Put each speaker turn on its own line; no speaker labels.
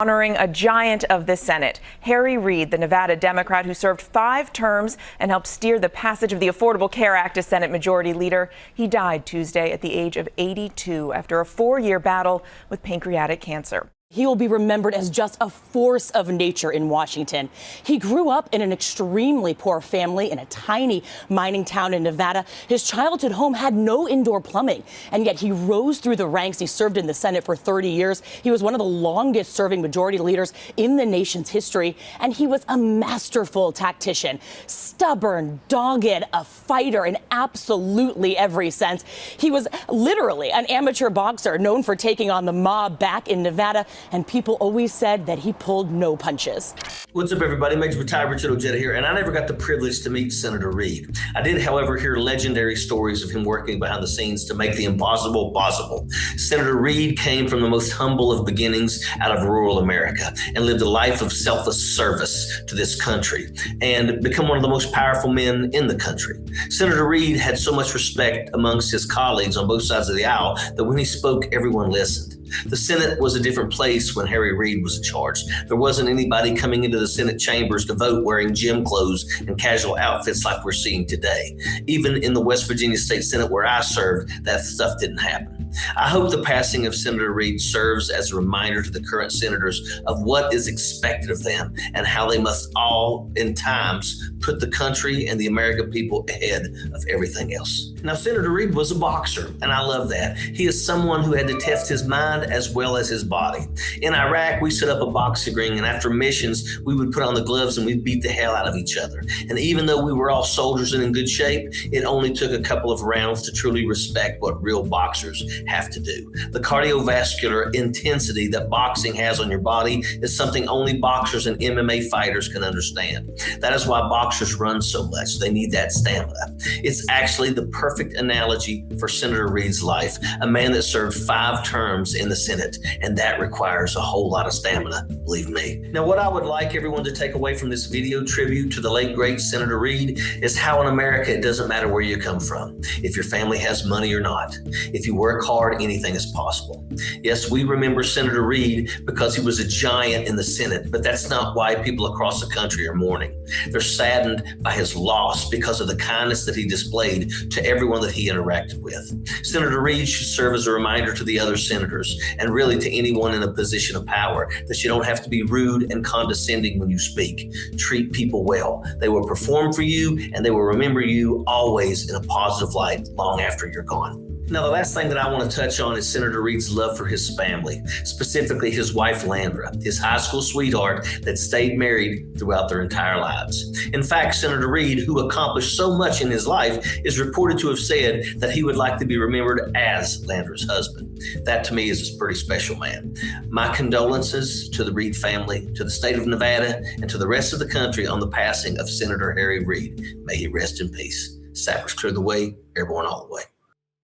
Honoring a giant of the Senate, Harry Reid, the Nevada Democrat who served 5 terms and helped steer the passage of the Affordable Care Act as Senate Majority Leader. He died Tuesday at the age of 82 after a 4-year battle with pancreatic cancer.
He will be remembered as just a force of nature in Washington. He grew up in an extremely poor family in a tiny mining town in Nevada. His childhood home had no indoor plumbing, and yet he rose through the ranks. He served in the Senate for 30 years. He was one of the longest serving majority leaders in the nation's history, and he was a masterful tactician, stubborn, dogged, a fighter in absolutely every sense. He was literally an amateur boxer known for taking on the mob back in Nevada. And people always said that he pulled no punches.
What's up, everybody? Major Retired Richard Ojeda here, and I never got the privilege to meet Senator Reid. I did, however, hear legendary stories of him working behind the scenes to make the impossible possible. Senator Reid came from the most humble of beginnings out of rural America and lived a life of selfless service to this country and become one of the most powerful men in the country. Senator Reid had so much respect amongst his colleagues on both sides of the aisle that when he spoke, everyone listened. The Senate was a different place when Harry Reid was in charge. There wasn't anybody coming into the Senate chambers to vote wearing gym clothes and casual outfits like we're seeing today. Even in the West Virginia State Senate where I served, that stuff didn't happen. I hope the passing of Senator Reid serves as a reminder to the current senators of what is expected of them and how they must all, in times, put the country and the American people ahead of everything else. Now, Senator Reid was a boxer, and I love that. He is someone who had to test his mind as well as his body. In Iraq, we set up a boxing ring, and after missions, we would put on the gloves and we'd beat the hell out of each other. And even though we were all soldiers and in good shape, it only took a couple of rounds to truly respect what real boxers have to do. The cardiovascular intensity that boxing has on your body is something only boxers and MMA fighters can understand. That is why boxers run so much. They need that stamina. It's actually the perfect analogy for Senator Reid's life, a man that served 5 terms in the Senate, and that requires a whole lot of stamina, believe me. Now, what I would like everyone to take away from this video tribute to the late, great Senator Reid is how in America it doesn't matter where you come from, if your family has money or not. If you work hard, anything is possible. Yes, we remember Senator Reid because he was a giant in the Senate, but that's not why people across the country are mourning. They're saddened by his loss because of the kindness that he displayed to everyone that he interacted with. Senator Reid should serve as a reminder to the other senators and really to anyone in a position of power that you don't have to be rude and condescending when you speak. Treat people well. They will perform for you and they will remember you always in a positive light long after you're gone. Now, the last thing that I want to touch on is Senator Reid's love for his family, specifically his wife, Landra, his high school sweetheart that stayed married throughout their entire lives. In fact, Senator Reid, who accomplished so much in his life, is reported to have said that he would like to be remembered as Landra's husband. That, to me, is a pretty special man. My condolences to the Reid family, to the state of Nevada, and to the rest of the country on the passing of Senator Harry Reid. May he rest in peace. Sappers clear the way, airborne all the way.